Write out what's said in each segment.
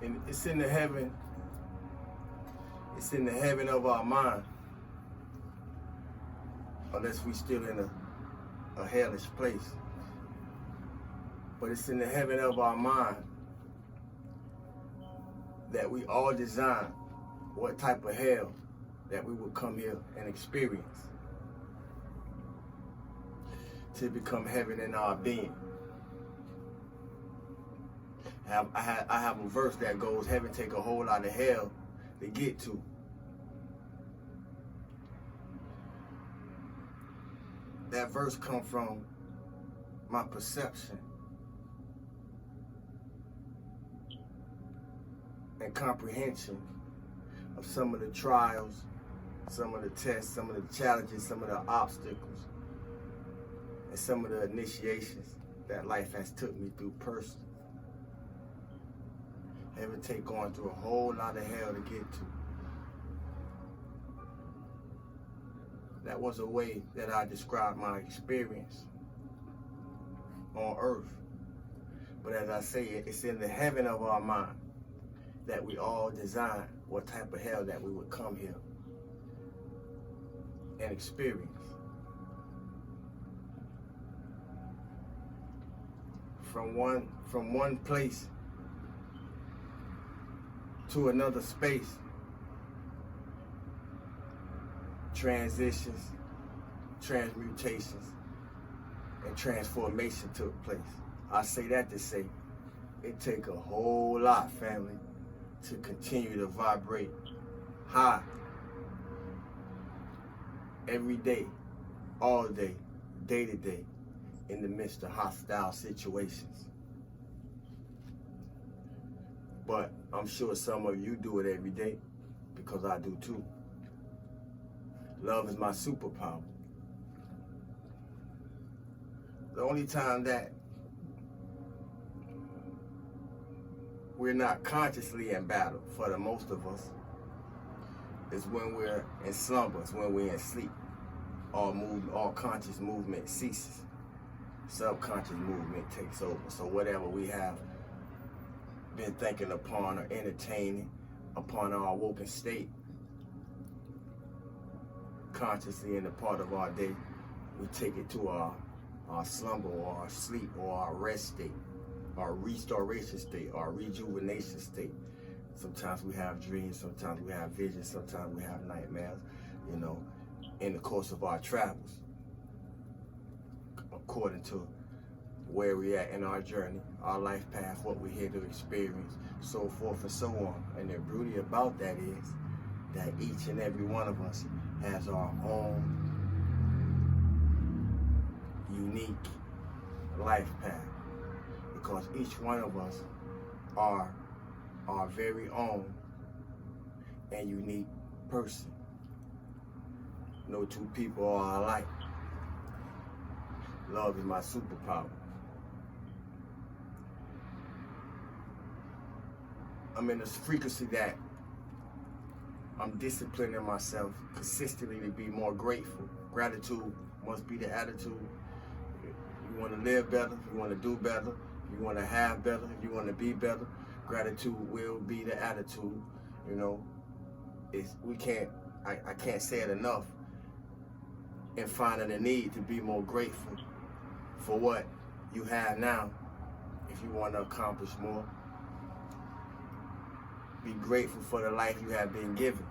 And it's in the heaven. It's in the heaven of our mind. Unless we still in a hellish place. But it's in the heaven of our mind that we all design what type of hell that we would come here and experience to become heaven in our being. I have a verse that goes, heaven take a whole lot of hell to get to. That verse comes from my perception and comprehension of some of the trials, some of the tests, some of the challenges, some of the obstacles, and some of the initiations that life has took me through personally. Heaven take going through a whole lot of hell to get to. That was a way that I described my experience on earth. But as I say, it's in the heaven of our mind that we all design what type of hell that we would come here and experience. From one place to another space, transitions, transmutations, and transformation took place. I say that to say it take a whole lot, family, to continue to vibrate high every day, all day, day to day, in the midst of hostile situations. But I'm sure some of you do it every day, because I do too. Love is my superpower. The only time that we're not consciously in battle, for the most of us, is when we're in slumber, it's when we're in sleep. All conscious movement ceases. Subconscious movement takes over. So whatever we have been thinking upon or entertaining upon our awoken state, consciously in the part of our day, we take it to our slumber or our sleep or our rest state, our restoration state, our rejuvenation state. Sometimes we have dreams, sometimes we have visions, sometimes we have nightmares, in the course of our travels, according to where we're at in our journey, our life path, what we're here to experience, so forth and so on. And the beauty about that is that each and every one of us has our own unique life path, because each one of us are our very own and unique person. No two people are alike. Love is my superpower. I'm in this frequency that I'm disciplining myself consistently to be more grateful. Gratitude must be the attitude. You want to live better, you want to do better, you want to have better, you want to be better. Gratitude will be the attitude. I can't say it enough in finding the need to be more grateful for what you have now. If you want to accomplish more, be grateful for the life you have been given.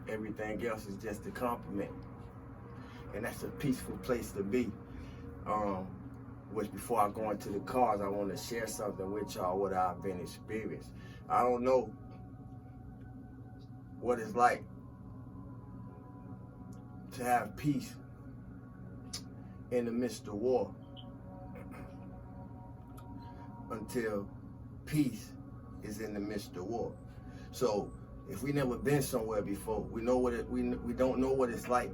Everything else is just a compliment. And that's a peaceful place to be. Which before I go into the cards, I want to share something with y'all, what I've been experiencing. I don't know what it's like to have peace in the midst of war until peace is in the midst of war. So if we never been somewhere before, we don't know what it's like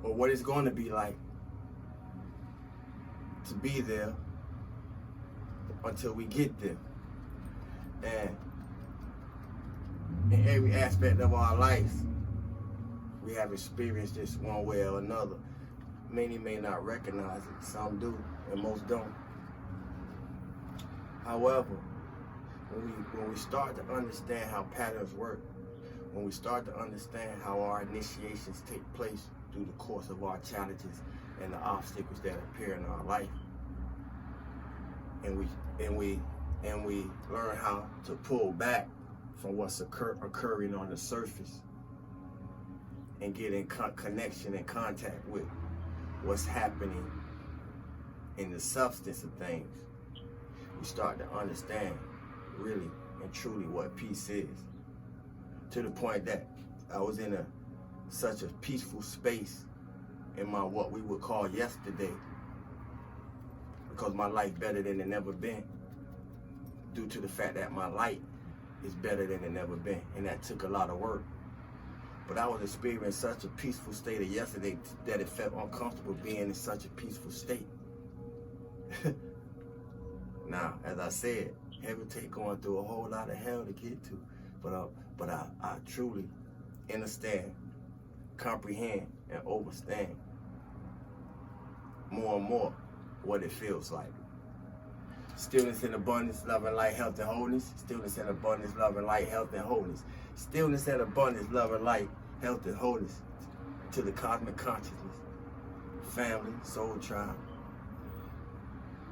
or what it's going to be like to be there until we get there. And in every aspect of our life, we have experienced this one way or another. Many may not recognize it, some do, and most don't. However, when we start to understand how patterns work, when we start to understand how our initiations take place through the course of our challenges and the obstacles that appear in our life, and we learn how to pull back from what's occurring on the surface and get in connection and contact with what's happening in the substance of things, we start to understand really and truly what peace is. To the point that I was in such a peaceful space in my what we would call yesterday, because my life better than it never been, due to the fact that my light is better than it never been, and that took a lot of work. But I was experiencing such a peaceful state of yesterday that it felt uncomfortable being in such a peaceful state. Now, as I said, hesitate going through a whole lot of hell to get to, but I truly understand, comprehend, and understand more and more what it feels like. Stillness and abundance, love and light, health and wholeness. Stillness and abundance, love and light, health and wholeness. Stillness and abundance, love and light, health and wholeness to the cosmic consciousness, family, soul tribe,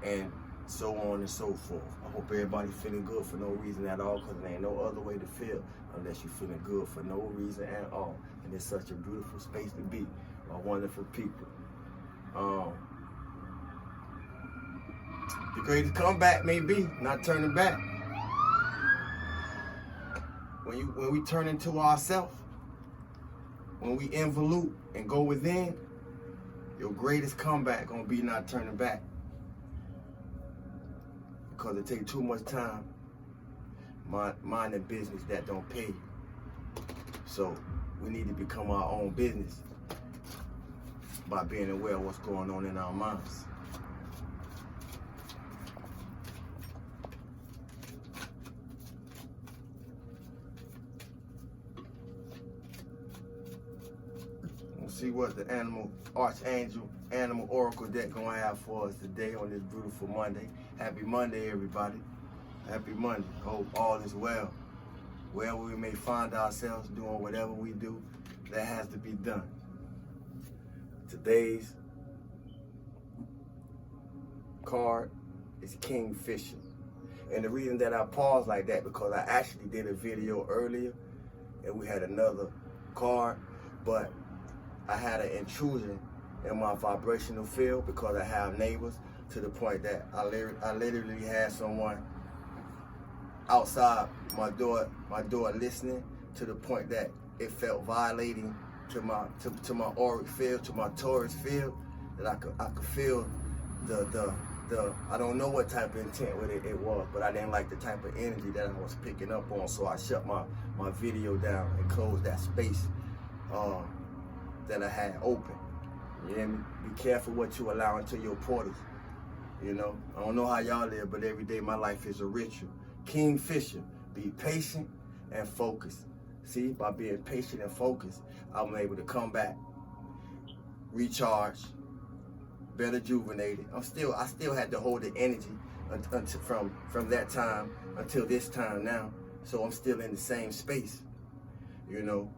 and so on and so forth. I hope everybody feeling good for no reason at all, because there ain't no other way to feel unless you're feeling good for no reason at all. And it's such a beautiful space to be, wonderful people. The greatest comeback may be not turning back. When we turn into ourselves, when we involute and go within, your greatest comeback gonna be not turning back. Because it takes too much time minding business that don't pay you. So we need to become our own business by being aware of what's going on in our minds. We'll see what the Archangel Animal Oracle deck gonna have for us today on this beautiful Monday. Happy Monday, everybody. Happy Monday. Hope all is well. Wherever we may find ourselves doing whatever we do, that has to be done. Today's card is Kingfisher. And the reason that I paused like that, because I actually did a video earlier and we had another card, but I had an intrusion in my vibrational field because I have neighbors, to the point that I literally had someone outside my door listening, to the point that it felt violating to my auric field, to my Taurus field, that I could feel the I don't know what type of intent with it was, but I didn't like the type of energy that I was picking up on, so I shut my video down and closed that space that I had open. You hear me? Be careful what you allow into your portals. You know, I don't know how y'all live, but every day my life is a ritual. Kingfisher, be patient and focused. See, by being patient and focused, I'm able to come back, recharge, better rejuvenated. I still had to hold the energy until from that time until this time now. So I'm still in the same space, you know.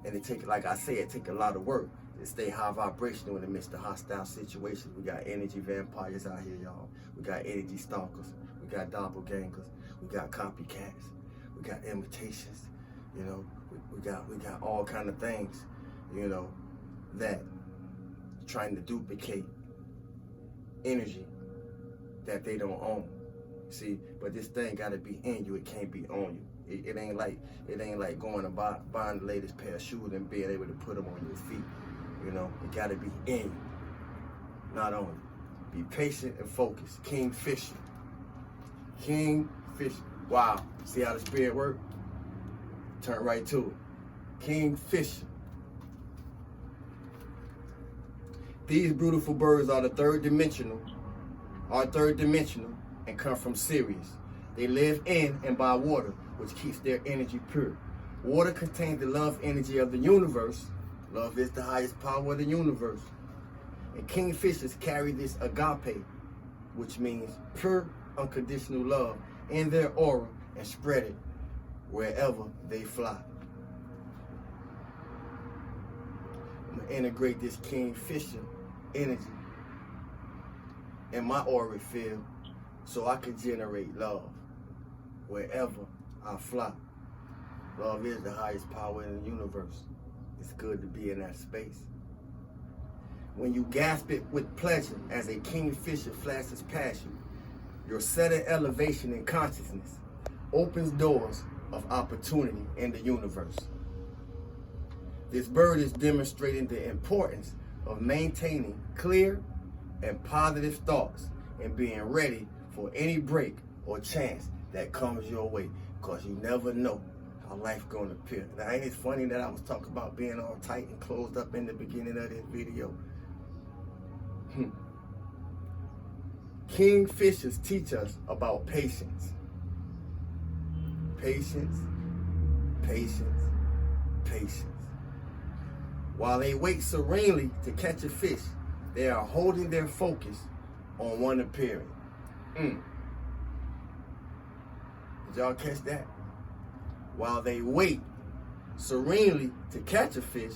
And it take, like I said, it take a lot of work to stay high vibrational in the midst of hostile situations. We got energy vampires out here, y'all. We got energy stalkers. We got doppelgangers. We got copycats. We got imitations. You know, we got all kind of things, you know, that trying to duplicate energy that they don't own. See, but this thing gotta be in you. It can't be on you. It ain't like going and buying the latest pair of shoes and being able to put them on your feet. You know, it gotta be in you, not on you. Be patient and focused. Kingfisher. Kingfisher. Wow. See how the spirit works? Turn right to it. Kingfisher. These beautiful birds are third dimensional, and come from Sirius. They live in and by water, which keeps their energy pure. Water contains the love energy of the universe. Love is the highest power of the universe. And kingfishers carry this agape, which means pure unconditional love in their aura and spread it wherever they fly. I'm going to integrate this Kingfisher energy in my auric field so I can generate love wherever I fly. Love is the highest power in the universe. It's good to be in that space. When you gasp it with pleasure as a kingfisher flashes past you, your sudden elevation in consciousness opens doors of opportunity in the universe. This bird is demonstrating the importance of maintaining clear and positive thoughts and being ready for any break or chance that comes your way, because you never know how life gonna appear. Now, ain't it funny that I was talking about being all tight and closed up in the beginning of this video? Kingfishers teach us about patience. Patience, patience, patience. While they wait serenely to catch a fish, they are holding their focus on one appearing. Did y'all catch that? While they wait serenely to catch a fish,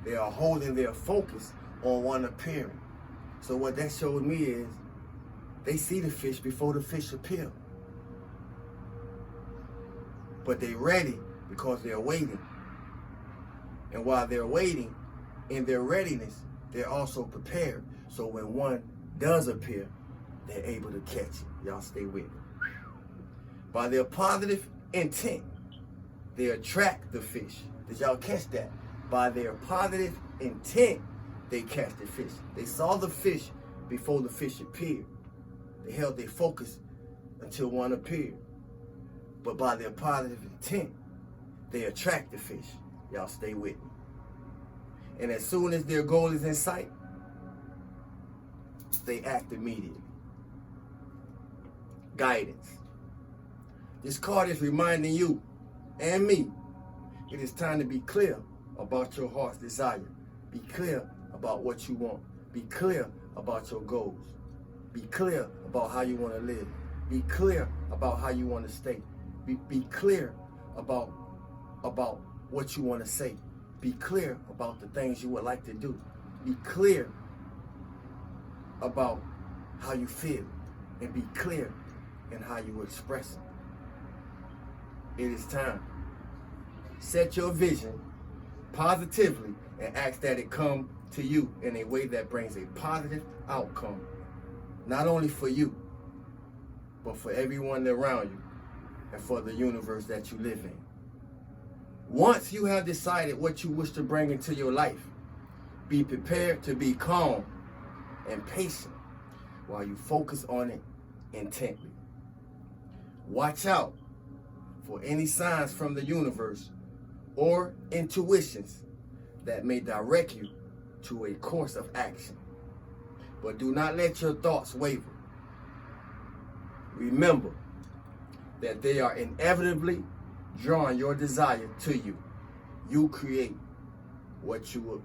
they are holding their focus on one appearing. So what that showed me is they see the fish before the fish appear. But they're ready because they're waiting. And while they're waiting, in their readiness, they're also prepared. So when one does appear, they're able to catch it. Y'all stay with me. By their positive intent, they attract the fish. Did y'all catch that? By their positive intent, they catch the fish. They saw the fish before the fish appeared. They held their focus until one appeared. But by their positive intent, they attract the fish. Y'all stay with me. And as soon as their goal is in sight, they act immediately. Guidance. This card is reminding you and me, it is time to be clear about your heart's desire. Be clear about what you want. Be clear about your goals. Be clear about how you want to live. Be clear about how you want to stay. Be clear about what you want to say. Be clear about the things you would like to do. Be clear about how you feel, and be clear in how you express it. It is time. Set your vision positively and ask that it come to you in a way that brings a positive outcome, not only for you, but for everyone around you and for the universe that you live in. Once you have decided what you wish to bring into your life, be prepared to be calm and patient while you focus on it intently. Watch out for any signs from the universe or intuitions that may direct you to a course of action. But do not let your thoughts waver. Remember that they are inevitably drawing your desire to you. You create what you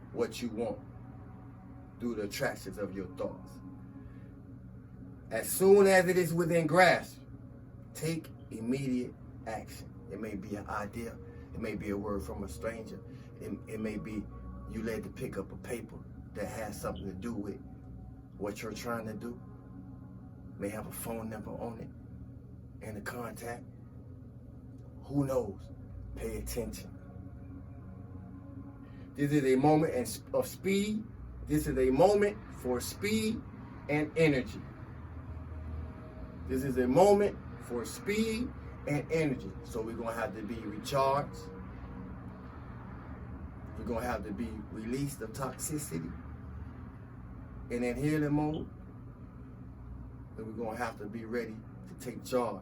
want through the attractions of your thoughts. As soon as it is within grasp, take immediate action. It may be an idea. It may be a word from a stranger. It may be you led to pick up a paper that has something to do with what you're trying to do. It may have a phone number on it and a contact. Who knows? Pay attention. This is a moment of speed. This is a moment for speed and energy. This is a moment for speed and energy. So we're going to have to be recharged. We're going to have to be released of toxicity and in healing mode. And we're going to have to be ready to take charge.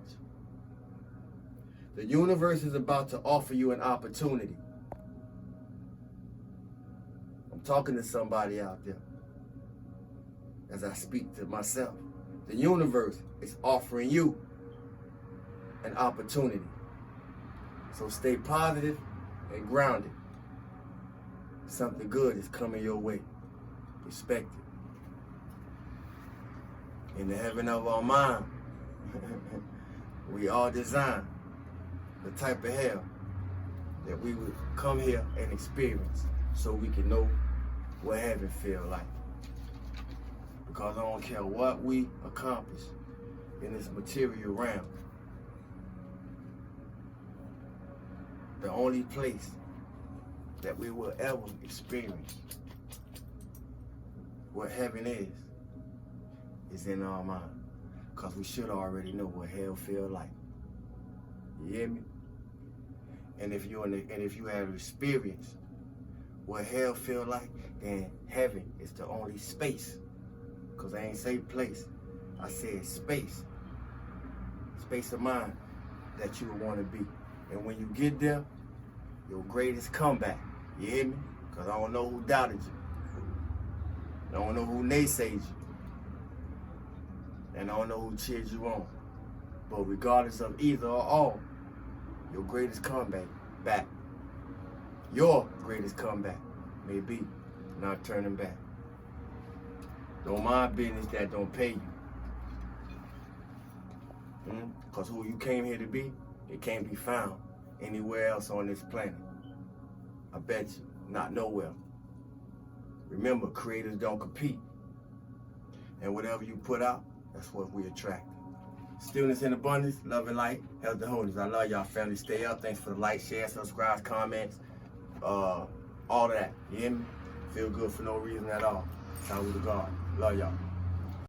The universe is about to offer you an opportunity. I'm talking to somebody out there as I speak to myself. The universe is offering you an opportunity. So stay positive and grounded. Something good is coming your way. Respect it. In the heaven of our mind, We all designed the type of hell that we would come here and experience so we can know what heaven feel like. Because I don't care what we accomplish in this material realm, the only place that we will ever experience what heaven is in our mind. Because we should already know what hell feel like. You hear me? And if you have experienced what hell feel like, then heaven is the only space. Because I ain't say place, I said space. Space of mind that you would want to be. And when you get there, your greatest comeback. You hear me? Because I don't know who doubted you. I don't know who naysayed you. And I don't know who cheered you on. But regardless of either or all, your greatest comeback, your greatest comeback may be not turning back. Don't mind business that don't pay you. Because who you came here to be, it can't be found anywhere else on this planet. I bet you, not nowhere. Remember, creators don't compete. And whatever you put out, that's what we attract. Stillness and abundance, love and light, health and wholeness. I love y'all, family. Stay up. Thanks for the like, share, subscribe, comments, all of that. You hear me? Feel good for no reason at all. SaiWoo Da G.O.D. Love y'all.